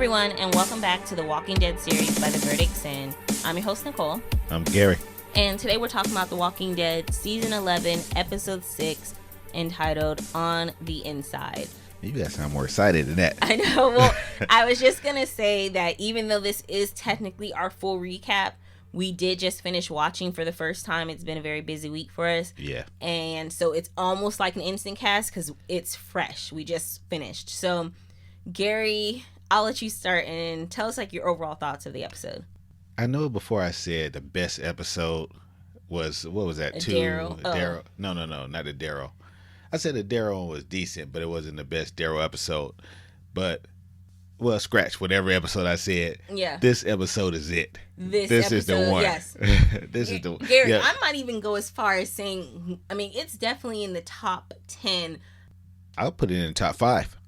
everyone, and welcome back to the Walking Dead series by The Verdict Sin. I'm your host, Nicole. I'm Gary. And today we're talking about The Walking Dead Season 11, Episode 6, entitled On the Inside. You guys sound more excited than that. I know. Well, I was just going to say that even though this is technically our full recap, we did just finish watching for the first time. It's been a very busy week for us. Yeah. And so it's almost like an instant cast because it's fresh. We just finished. So, Gary, I'll let you start and tell us like your overall thoughts of the episode. I know before I said the best episode was, what was that? Daryl. Daryl. No, not the Daryl. I said the Daryl was decent, but it wasn't the best Daryl episode. But, well, scratch whatever episode I said. Yeah. This episode is it. This is the one. Yes. This is the one. Gary, yeah. I might even go as far as saying, I mean, it's definitely in the top 10. I'll put it in the top 5.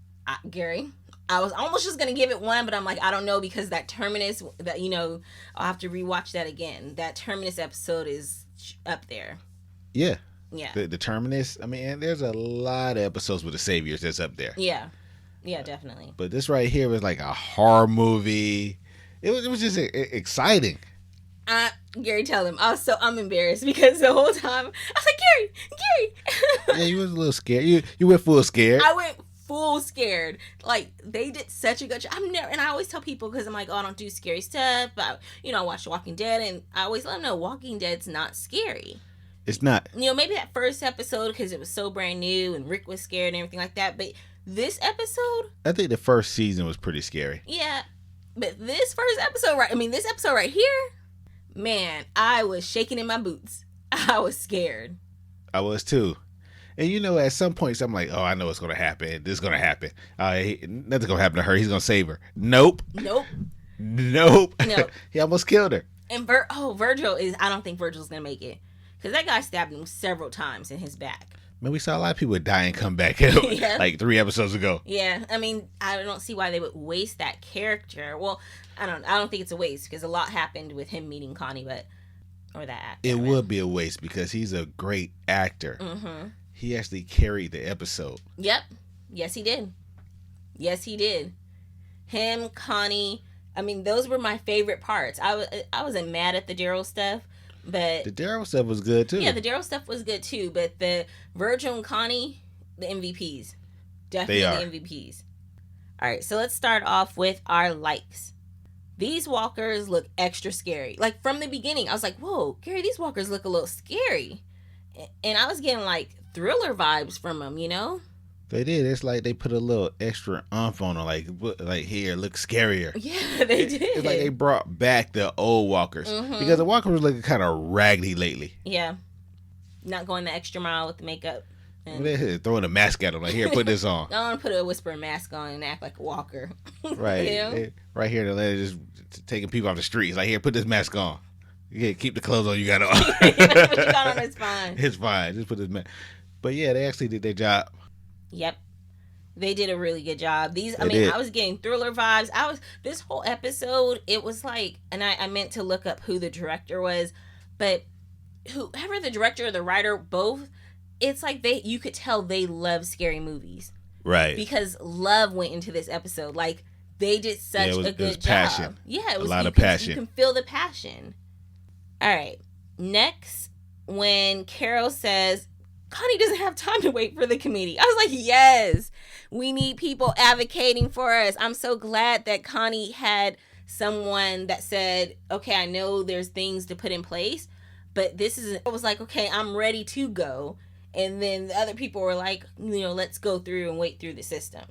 Gary, I was almost just going to give it 1, but I'm like, I don't know, because that Terminus, that, you know, I'll have to rewatch that again. That Terminus episode is up there. Yeah. Yeah. The Terminus, I mean, there's a lot of episodes with the Saviors that's up there. Yeah. Yeah, definitely. But this right here was like a horror movie. It was just exciting. Gary, tell him. I'm embarrassed because the whole time I was like, Gary. Yeah, you was a little scared. You went full scared. I went full scared. Like, they did such a good job. And I always tell people, because I'm like, oh, I don't do scary stuff, but I watch Walking Dead, and I always let them know Walking Dead's not scary. It's not. You know, maybe that first episode because it was so brand new and Rick was scared and everything like that, but this episode, I think the first season was pretty scary. yeah, but this episode right here, man, I was shaking in my boots. I was scared. I was too. And you know, at some points, I'm like, oh, I know what's going to happen. This is going to happen. Nothing's going to happen to her. He's going to save her. Nope. Nope. He almost killed her. And Virgil I don't think Virgil's going to make it. Because that guy stabbed him several times in his back. Man, we saw a lot of people die and come back Yeah. like 3 episodes ago. Yeah, I mean, I don't see why they would waste that character. Well, I don't think it's a waste because a lot happened with him meeting Connie, or that actor. It would be a waste because he's a great actor. Mm-hmm. He actually carried the episode. Yep. Yes, he did. Him, Connie. I mean, those were my favorite parts. I wasn't mad at the Daryl stuff, but the Daryl stuff was good too. Yeah, the Daryl stuff was good too. But the Virgil and Connie, the MVPs, definitely the MVPs. All right, so let's start off with our likes. These walkers look extra scary. Like from the beginning, I was like, "Whoa, Gary, these walkers look a little scary," and I was getting like thriller vibes from them, you know? They did. It's like they put a little extra oomph on them, like here, look scarier. Yeah, they did. It's like they brought back the old walkers. Mm-hmm. Because the walkers was looking kind of raggedy lately. Yeah. Not going the extra mile with the makeup. They're throwing a mask at them, like, here, put this on. I want to put a whispering mask on and act like a walker. Right. You know? Right here, they're just taking people off the streets. Like, here, put this mask on. Yeah, keep the clothes on you got on. What you got on is fine. It's fine. Just put this mask. But yeah, they actually did their job. Yep. They did a really good job. I was getting thriller vibes. This whole episode, it was like, and I meant to look up who the director was, but whoever the director or the writer, both, it's like you could tell they love scary movies. Right. Because love went into this episode. Like, they did such a good job. Passion. Yeah, it was a lot of passion. You can feel the passion. All right. Next, when Carol says, Connie doesn't have time to wait for the committee. I was like, yes, we need people advocating for us. I'm so glad that Connie had someone that said, okay, I know there's things to put in place, but I was like, okay, I'm ready to go. And then the other people were like, let's go through and wait through the system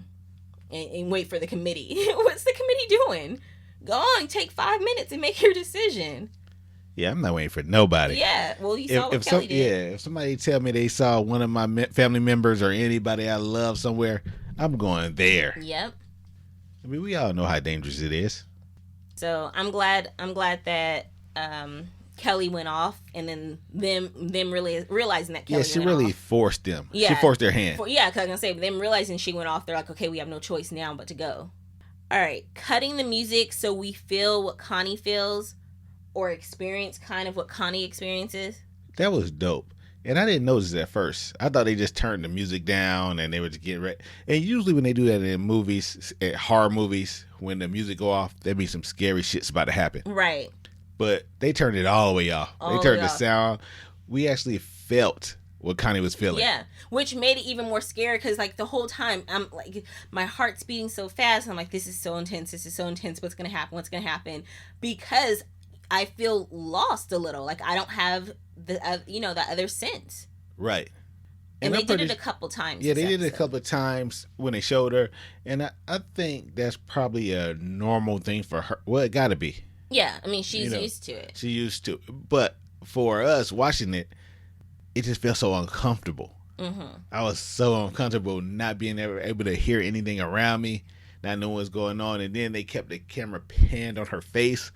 and wait for the committee. What's the committee doing? Go on, take 5 minutes and make your decision. Yeah, I'm not waiting for nobody. Yeah, well, you saw what Kelly did. Yeah, if somebody tell me they saw one of my family members or anybody I love somewhere, I'm going there. Yep. I mean, we all know how dangerous it is. So I'm glad that Kelly went off, and then them really realizing that Kelly went off. Yeah, she really forced them. Yeah. She forced their hand. Because I was going to say, them realizing she went off, they're like, okay, we have no choice now but to go. All right, cutting the music so we feel what Connie feels, or experience kind of what Connie experiences. That was dope. And I didn't notice it at first. I thought they just turned the music down and they were just getting ready. And usually when they do that in movies, at horror movies, when the music go off, there be some scary shit's about to happen. Right. But they turned it all the way off. They turned the sound. We actually felt what Connie was feeling. Yeah, which made it even more scary because, like, the whole time, I'm like, my heart's beating so fast. I'm like, this is so intense. This is so intense. What's going to happen? What's going to happen? Because I feel lost a little. Like, I don't have the, the other sense. Right. And they did it a couple times. Yeah, they did it a couple of times when they showed her. And I think that's probably a normal thing for her. Well, it got to be. Yeah, I mean, she's used to it. She's used to it. But for us watching it, it just felt so uncomfortable. Mm-hmm. I was so uncomfortable not being able to hear anything around me, not knowing what's going on. And then they kept the camera pinned on her face.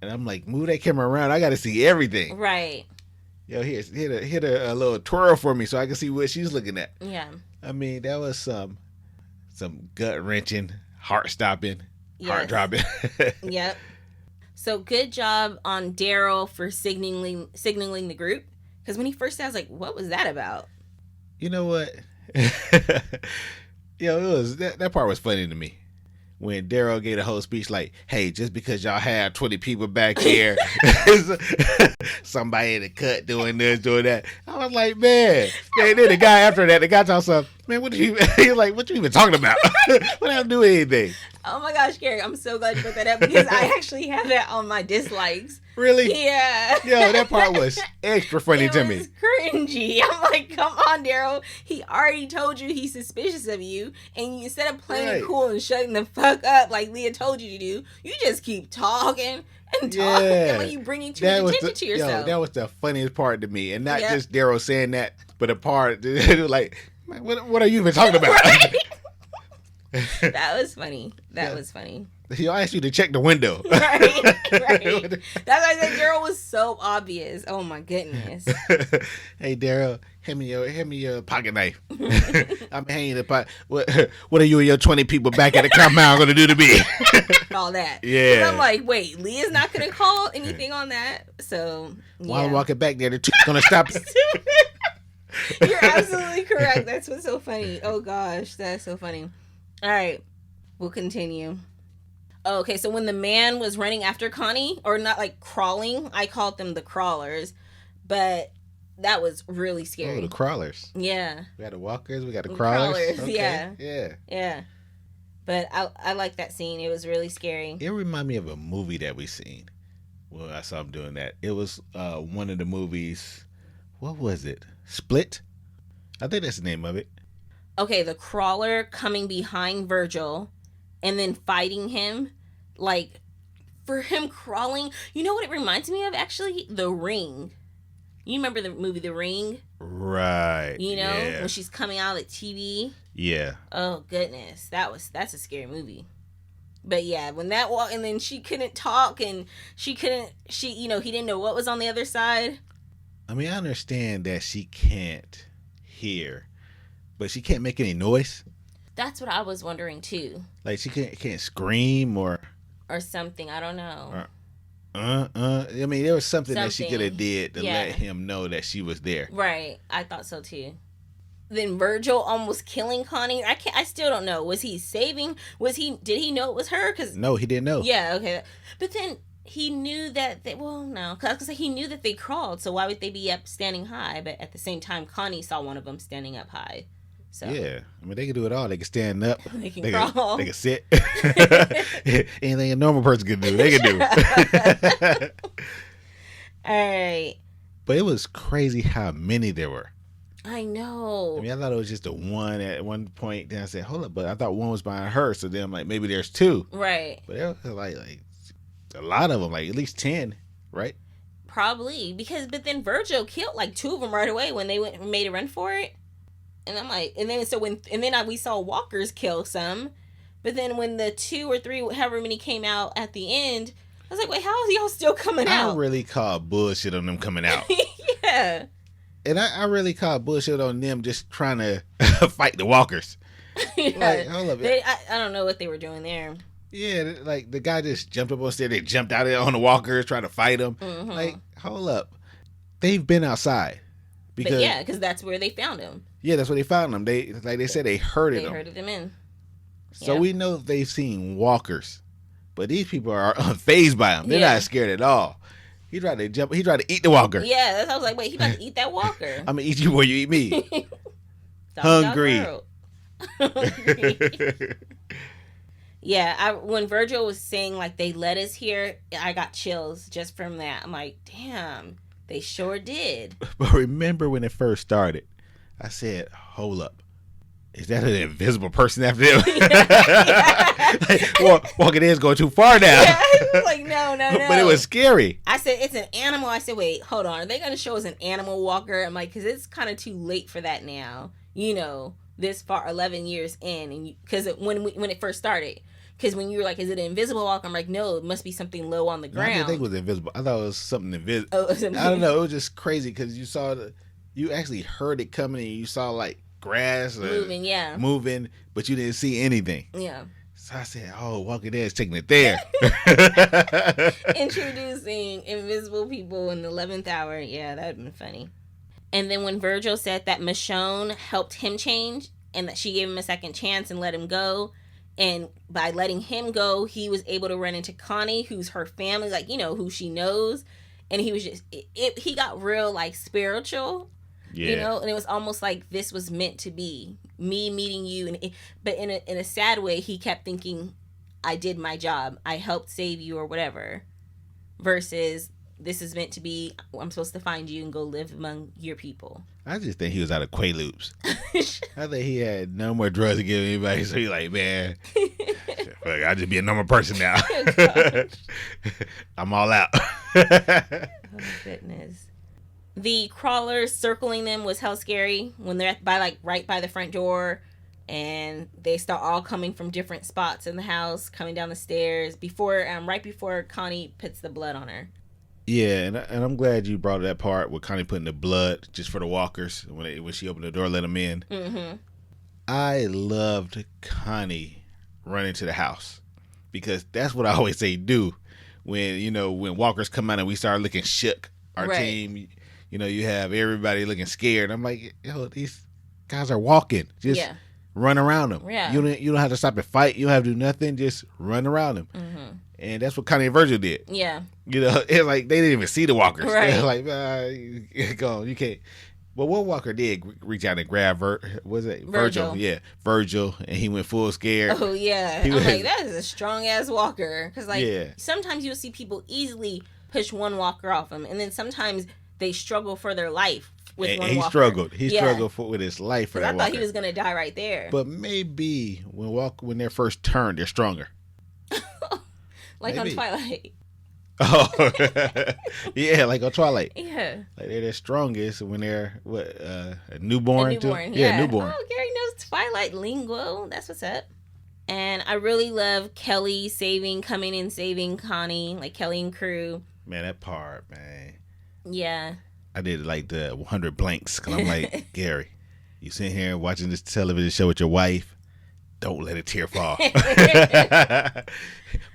And I'm like, move that camera around. I got to see everything. Right. Yo, hit a little twirl for me so I can see what she's looking at. Yeah. I mean, that was some gut-wrenching, heart-stopping, heart-dropping. Yep. So good job on Daryl for signaling the group. Because when he first said, I was like, what was that about? You know what? It was that part was funny to me. When Daryl gave a whole speech like, hey, just because y'all have 20 people back here, somebody in the cut doing this, doing that. I was like, man. Then the guy after that, the guy talks up, man, what you even talking about? What I do anything? Oh my gosh, Gary, I'm so glad you put that up because I actually have that on my dislikes. Really? Yeah. Yo, that part was extra funny to me. It was cringy. I'm like, come on, Daryl. He already told you he's suspicious of you, and instead of playing it cool and shutting the fuck up like Leah told you to do, you just keep talking and talking, and like you bringing too much attention to yourself. Yo, that was the funniest part to me, and not just Daryl saying that, but a part like, man, what are you even talking about? Right? That was funny. That was funny. He asked you to check the window. Right. That's why I said Daryl was so obvious. Oh my goodness. Hey Daryl, hand me your pocket knife. I'm hanging the pot. What are you and your 20 people back at the compound gonna do to me? All that. Yeah. I'm like, wait, Leah's not gonna call anything on that. So while I'm walking back there, the two gonna stop it. You're absolutely correct. That's what's so funny. Oh gosh, that's so funny. All right, we'll continue. Oh, okay, so when the man was running after Connie, or not like crawling, I called them the crawlers, but that was really scary. Oh, the crawlers. Yeah. We got the walkers, we got the crawlers. Okay. Yeah. But I like that scene. It was really scary. It reminded me of a movie that we seen. Well, I saw him doing that. It was one of the movies. What was it? Split? I think that's the name of it. Okay, the crawler coming behind Virgil and then fighting him. Like, for him crawling. You know what it reminds me of, actually? The Ring. You remember the movie The Ring? Right. You know, when she's coming out of the TV? Yeah. Oh, goodness. That's a scary movie. But yeah, when that walk, and then she couldn't talk, and he didn't know what was on the other side. I mean, I understand that she can't hear, but she can't make any noise. That's what I was wondering too. Like she can't scream or something. I don't know. I mean, there was something that she could have did to let him know that she was there. Right. I thought so too. Then Virgil almost killing Connie. I still don't know. Was he saving? Did he know it was her? No, he didn't know. Yeah. Okay. But then he knew that no, because he knew that they crawled. So why would they be up standing high? But at the same time, Connie saw one of them standing up high. So. Yeah, I mean, they can do it all. They can stand up. They can crawl. They can sit. Anything a normal person can do, they can do. All right. But it was crazy how many there were. I know. I mean, I thought it was just the one at one point. Then I said, hold up, but I thought one was behind her. So then I'm like, maybe there's two. Right. But there was like a lot of them, like at least 10, right? Probably. But then Virgil killed like 2 of them right away when they went and made a run for it. And I'm like, we saw walkers kill some, but then when the 2 or 3, however many came out at the end, I was like, wait, how is y'all still coming out? I really call bullshit on them coming out. Yeah. And I really call bullshit on them just trying to fight the walkers. Yeah. Like, hold up. I don't know what they were doing there. Yeah, like the guy just jumped up on stage. They jumped out on the walkers, trying to fight him. Mm-hmm. Like, hold up. They've been outside. Because that's where they found him. Yeah, that's where they found him. They said they herded They him. herded him in. So we know they've seen walkers, but these people are unfazed by him. They're not scared at all. He tried to jump. He tried to eat the walker. Yeah, that's I was like, wait, he about to eat that walker. I'm gonna eat you before you eat me. Hungry. Yeah, when Virgil was saying like they led us here, I got chills just from that. I'm like, damn, they sure did. But remember when it first started, I said, hold up. Is that an invisible person after them? Like, walking in is going too far now. Yeah, I was like, no. But it was scary. I said, it's an animal. I said, wait, hold on. Are they going to show us an animal walker? I'm like, because it's kind of too late for that now. You know, this far, 11 years in. And because when it first started. Because when you were like, is it an invisible walker? I'm like, no, it must be something low on the ground. I didn't think it was invisible. I thought it was something invisible. I don't know. It was just crazy because you actually heard it coming and you saw like grass moving, but you didn't see anything. Yeah. So I said, oh, Walking Dead's taking it there. Introducing invisible people in the 11th hour. Yeah, that would have been funny. And then when Virgil said that Michonne helped him change and that she gave him a second chance and let him go, and by letting him go, he was able to run into Connie, who's her family, like, you know, who she knows. And he was just, he got real, like, spiritual. Yeah. You know, and it was almost like this was meant to be me meeting you, but in a sad way, he kept thinking, "I did my job, I helped save you, or whatever." Versus, this is meant to be, I'm supposed to find you and go live among your people. I just think he was out of Quaaludes. I think he had no more drugs to give anybody, so he's like, man, I'll just be a normal person now. I'm all out. Oh goodness. The crawlers circling them was hell scary when they're right by the front door, and they start all coming from different spots in the house, coming down the stairs right before Connie puts the blood on her. Yeah, and I'm glad you brought that part with Connie putting the blood just for the walkers when she opened the door, let them in. Mm-hmm. I loved Connie running to the house because that's what I always say do when walkers come out and we start looking shook. Our team. You have everybody looking scared. I'm like, these guys are walking. Just run around them. Yeah. You don't have to stop and fight. You don't have to do nothing. Just run around them. Mm-hmm. And that's what Connie and Virgil did. Yeah. It's like they didn't even see the walkers. Right. They're like, go, you can't. Well, one walker did reach out and grab Virgil? Yeah, Virgil, and he went full scared. Oh, yeah. I'm like, that is a strong-ass walker. Because, sometimes you'll see people easily push one walker off them, and then sometimes they struggle for their life with one walker. He struggled with his life for that walker. I thought he was going to die right there. But maybe when they're first turned, they're stronger. Like maybe. On Twilight. Oh, yeah, like on Twilight. Yeah. Like they're the strongest when they're, a newborn? Yeah, newborn. Oh, Gary knows Twilight lingo. That's what's up. And I really love Kelly coming and saving Connie, like Kelly and crew. Man, that part, man. Yeah. I did like the 100 blanks because I'm like, Gary, you sitting here watching this television show with your wife. Don't let a tear fall.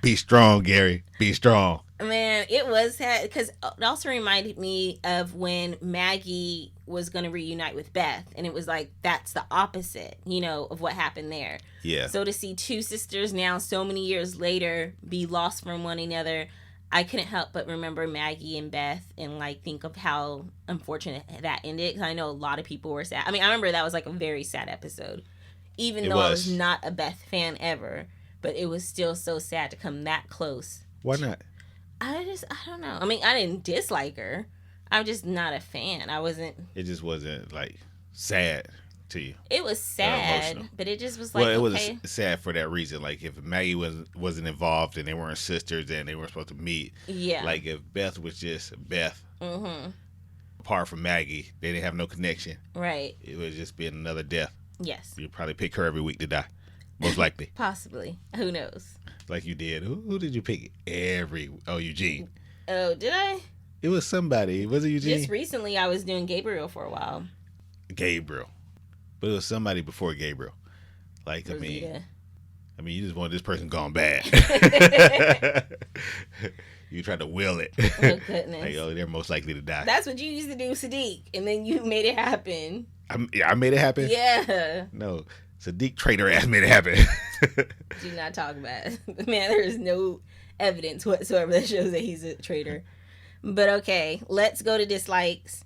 Be strong, Gary. Be strong. Man, it was sad because it also reminded me of when Maggie was going to reunite with Beth. And it was like, that's the opposite, of what happened there. Yeah. So to see two sisters now so many years later be lost from one another, I couldn't help but remember Maggie and Beth and think of how unfortunate that ended. Because I know a lot of people were sad. I mean, I remember that was a very sad episode. Even though I was not a Beth fan ever. But it was still so sad to come that close. Why not? I don't know. I mean, I didn't dislike her. I'm just not a fan. It just wasn't sad to you. It was sad, but it just was it was sad for that reason. Like if Maggie wasn't involved and they weren't sisters and they weren't supposed to meet. Yeah. Like if Beth was just Beth. Mm-hmm. Apart from Maggie, they didn't have no connection. Right. It would just be another death. Yes. You'd probably pick her every week to die. Most likely. Possibly. Who knows? Like you did. Who did you pick Eugene. Oh, did I? It was somebody. Was it Eugene? Just recently I was doing Gabriel for a while. Gabriel. But it was somebody before Gabriel. You just want this person gone bad. You tried to will it. Oh, goodness. Like, oh, they're most likely to die. That's what you used to do, Sadiq. And then you made it happen. I made it happen? Yeah. No. Sadiq traitor ass made it happen. Do not talk about it. Man, there is no evidence whatsoever that shows that he's a traitor. But okay, let's go to dislikes.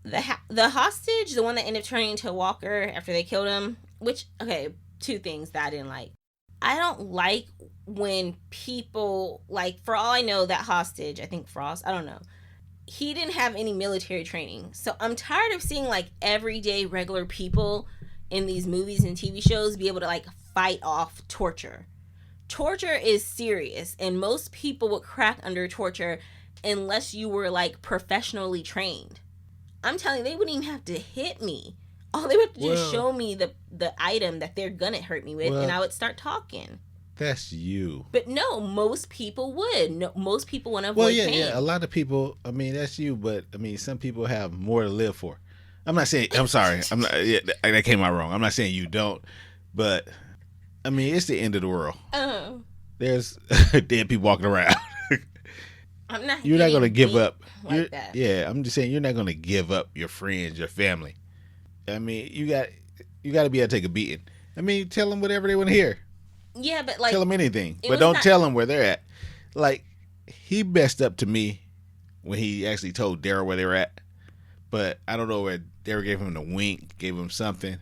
The hostage, the one that ended up turning into a walker after they killed him, which, okay, two things that I didn't like. I don't like when people, like, for all I know, that hostage, I think Frost, I don't know, he didn't have any military training. So I'm tired of seeing, like, everyday regular people in these movies and TV shows be able to, like, fight off torture. Torture is serious, and most people would crack under torture unless you were, like, professionally trained. I'm telling you, they wouldn't even have to hit me. All they would have to do is show me the item that they're gonna hurt me with, and I would start talking. That's you. But no, most people would. No, most people want to avoid pain. Yeah. A lot of people. I mean, that's you. But I mean, some people have more to live for. I'm not saying. I'm sorry. I'm not. Yeah, that came out wrong. I'm not saying you don't. But I mean, it's the end of the world. Oh. There's dead people walking around. You're not gonna give up. Like that. Yeah, I'm just saying you're not gonna give up your friends, your family. I mean, you got to be able to take a beating. I mean, tell them whatever they want to hear. Yeah, but like, tell them anything, but don't tell them where they're at. Like, he messed up to me when he actually told Daryl where they were at, but I don't know where Daryl gave him the wink, gave him something.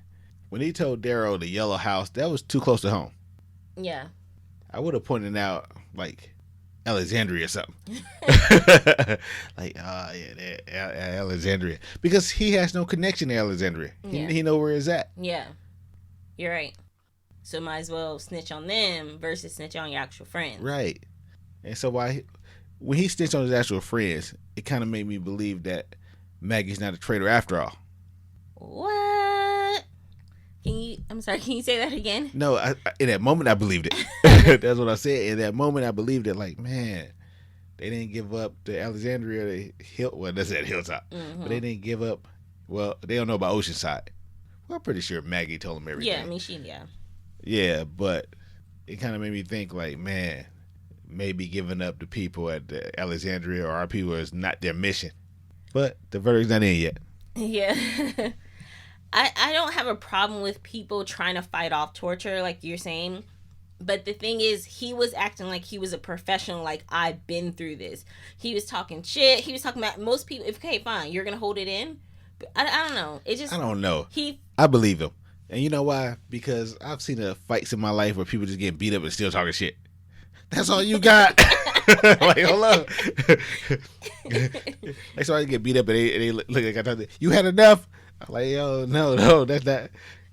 When he told Daryl the yellow house, that was too close to home. Yeah, I would have pointed out like Alexandria or something. Like, Alexandria, because he has no connection to Alexandria. He know where it's at. Yeah, you're right. So might as well snitch on them versus snitch on your actual friends. Right. And so when he snitched on his actual friends, it kind of made me believe that Maggie's not a traitor after all. What? Can you say that again? No, in that moment I believed it. That's what I said. In that moment I believed it. Like, man, they didn't give up the Alexandria that's at Hilltop. Mm-hmm. But they didn't give up. Well, they don't know about Oceanside. Well, I'm pretty sure Maggie told them everything. Yeah, I mean, Yeah, but it kind of made me think, like, man, maybe giving up the people at the Alexandria or our people is not their mission. But the verdict's not in yet. Yeah. I don't have a problem with people trying to fight off torture, like you're saying. But the thing is, he was acting like he was a professional, like, I've been through this. He was talking shit. He was talking about most people. Okay, fine, you're going to hold it in? But I don't know. I don't know. I believe him. And you know why? Because I've seen fights in my life where people just get beat up and still talking shit. That's all you got. Like, hold on. Like, somebody get beat up and they look like I thought, you had enough? I'm like, yo, no, that's not.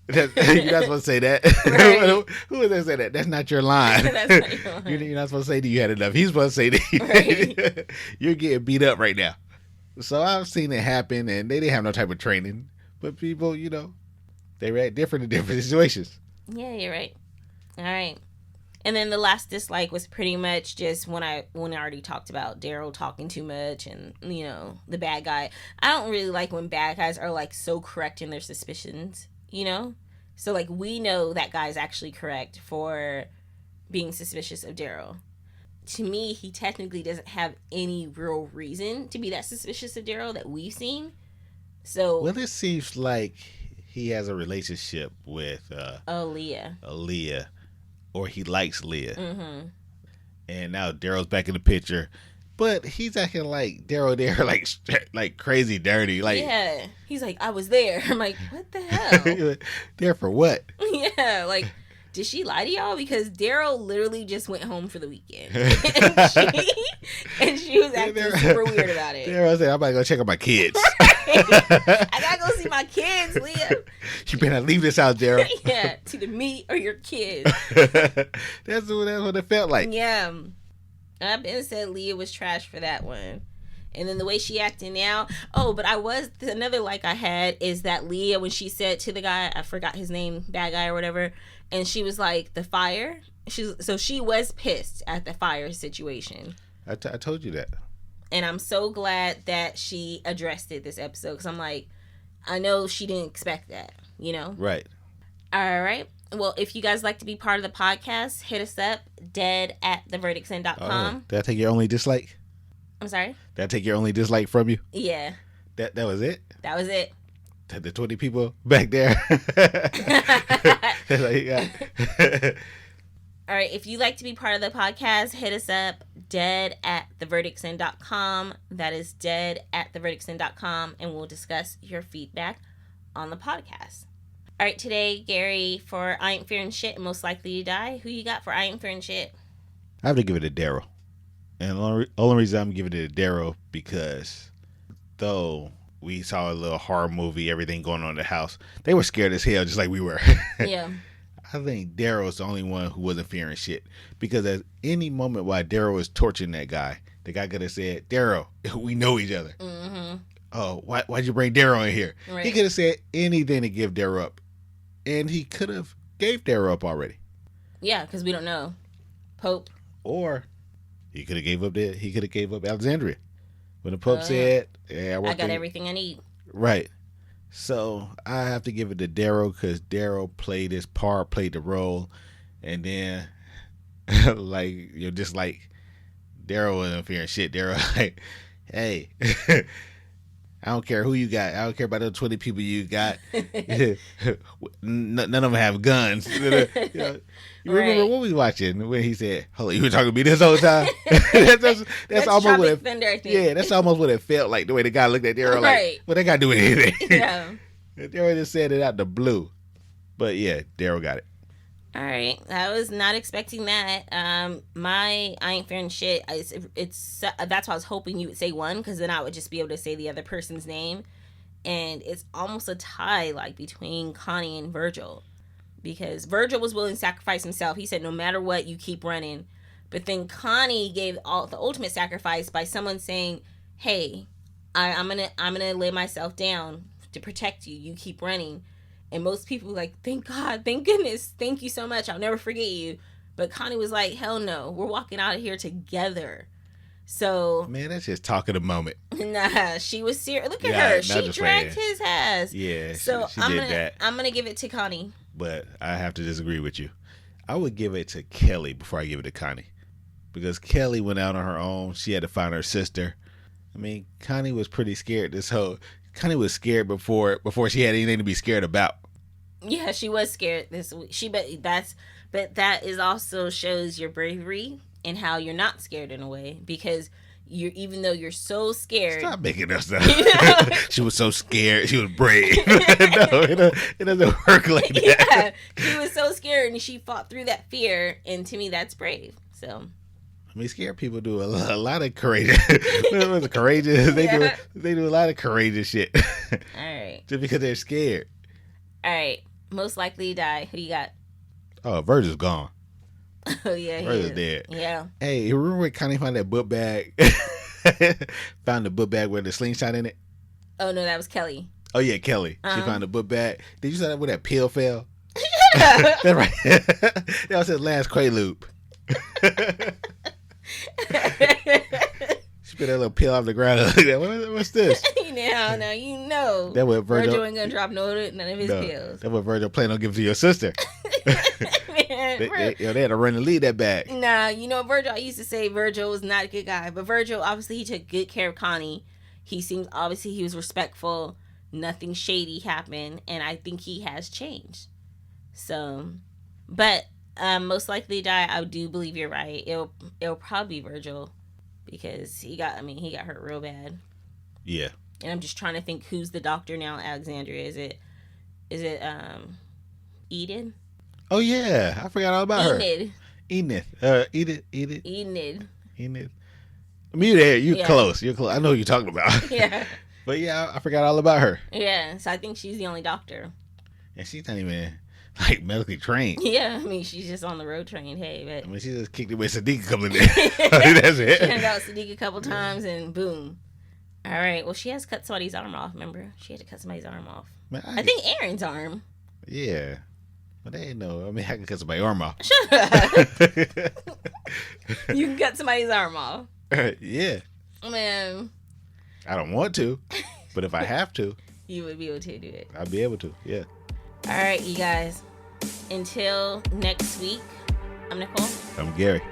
You're not supposed to say that. Right. Who is that say that? That's not your line. That's not your line. You're not supposed to say that you had enough. He's supposed to say that. Right. You're getting beat up right now. So I've seen it happen, and they didn't have no type of training. But people, they react different in different situations. Yeah, you're right. All right. And then the last dislike was pretty much just when I already talked about Daryl talking too much and, the bad guy. I don't really like when bad guys are, like, so correct in their suspicions, So, like, we know that guy's actually correct for being suspicious of Daryl. To me, he technically doesn't have any real reason to be that suspicious of Daryl that we've seen. So, well, it seems like he has a relationship with Leah. Or he likes Leah. Mm-hmm. And now Daryl's back in the picture. But he's acting like Daryl there, like crazy dirty. Like, yeah. He's like, I was there. I'm like, what the hell? There for what? Yeah, like, did she lie to y'all? Because Daryl literally just went home for the weekend. and she was acting super weird about it. Daryl said, I'm about to go check on my kids. I gotta go see my kids, Leah. You better not leave this out, Daryl. Yeah, it's either me or your kids. That's what it felt like. Yeah. I've been said Leah was trash for that one. And then the way she acted now. Oh, but another like I had is that Leah, when she said to the guy, I forgot his name, bad guy or whatever, and she was like, the fire. So she was pissed at the fire situation. I told you that. And I'm so glad that she addressed it this episode. Because I'm like, I know she didn't expect that, Right. All right. Well, if you guys like to be part of the podcast, hit us up, dead@theverdictsend.com. Did I take your only dislike? I'm sorry? Did I take your only dislike from you? Yeah. That was it? That was it. The 20 people back there. That's all you got. All right. If you'd like to be part of the podcast, hit us up, dead@theverdictsend.com. That is dead@theverdictsend.com. And we'll discuss your feedback on the podcast. All right. Today, Gary, for I Ain't Fearing Shit and Most Likely to Die, who you got for I Ain't Fearing Shit? I have to give it to Daryl. And the only reason I'm giving it to Daryl because though we saw a little horror movie, everything going on in the house, they were scared as hell just like we were. Yeah. I think Daryl's the only one who wasn't fearing shit. Because at any moment while Daryl was torturing that guy, the guy could have said, Daryl, we know each other. Mm-hmm. Oh, why'd you bring Daryl in here? Right. He could have said anything to give Daryl up. And he could have gave Daryl up already. Yeah, because we don't know. Pope. Or he could have gave up Alexandria. When the Pope said, yeah, I got everything I need. Right. So I have to give it to Daryl because Daryl played his part, played the role. And then, like, you're just like, Daryl wasn't fearing shit. Daryl, like, hey, I don't care who you got. I don't care about the 20 people you got. None of them have guns. You remember what we watching when he said, "Hold on, you were talking to me this whole time?" that's almost what it. Thunder, I think. Yeah, that's almost what it felt like. The way the guy looked at Daryl, like, "What they got to do with anything?" Yeah. Daryl just said it out the blue. But yeah, Daryl got it. All right, I was not expecting that. My I Ain't Fearing Shit. It's that's why I was hoping you would say one, because then I would just be able to say the other person's name, and it's almost a tie, like between Connie and Virgil, because Virgil was willing to sacrifice himself. He said, "No matter what, you keep running," but then Connie gave the ultimate sacrifice by someone saying, "Hey, I'm gonna lay myself down to protect you. You keep running." And most people were like, thank God, thank goodness, thank you so much, I'll never forget you. But Connie was like, hell no, we're walking out of here together. So, man, that's just talk of the moment. Nah, she was serious. Look at her, she dragged his ass. Yeah, so she did that. I'm gonna give it to Connie. But I have to disagree with you. I would give it to Kelly before I give it to Connie, because Kelly went out on her own. She had to find her sister. I mean, Connie was pretty scared. Connie was scared before she had anything to be scared about. Yeah, she was scared this week. But that is also shows your bravery and how you're not scared in a way, because even though you're so scared. Stop making us stuff. You know? She was so scared. She was brave. No, it doesn't work like that. Yeah, she was so scared and she fought through that fear, and to me that's brave. So. I mean, scared people do a lot of courageous. Courageous. They do a lot of courageous shit. All right. Just because they're scared. All right. Most likely to die. Who you got? Oh, Virgil's gone. Oh yeah, Virgil's dead. Yeah. Hey, you remember when Connie found that book bag? Found the book bag with the slingshot in it. Oh no, that was Kelly. Oh yeah, Kelly. She found the book bag. Did you see that where that pill fell? Yeah. That's right. That was his last Quaalude. She put that little pill off the ground. What's this? Now you know. That what Virgil ain't gonna drop none of his pills. That's what Virgil planned on giving to your sister. Man, they had to run and lead that back. Nah, you know, Virgil, I used to say Virgil was not a good guy, but Virgil, obviously he took good care of Connie. He was respectful. Nothing shady happened, and I think he has changed. So, but most likely to die, I do believe you're right. It'll probably be Virgil, because he got hurt real bad. Yeah. And I'm just trying to think who's the doctor now at Alexandria. Is it Eden? Oh yeah, I forgot all about Enid. her. Enid. Enid. I mean, you're close. You're close. I know who you're talking about. Yeah. But yeah, I forgot all about her. Yeah, so I think she's the only doctor. And she's not even like medically trained. Yeah, I mean, she's just on the road trained. Hey, but I mean, she just kicked it with Sadiq coming in. That's it. She hung out with Sadiq a couple times and boom. All right. Well, she has cut somebody's arm off. Remember, she had to cut somebody's arm off. Man, I think Aaron's arm. Yeah, but they ain't know. I mean, I can cut somebody's arm off. Shut up. You can cut somebody's arm off. Yeah. Man. I don't want to, but if I have to, you would be able to do it. I'll be able to. Yeah. All right, you guys. Until next week, I'm Nicole. I'm Gary.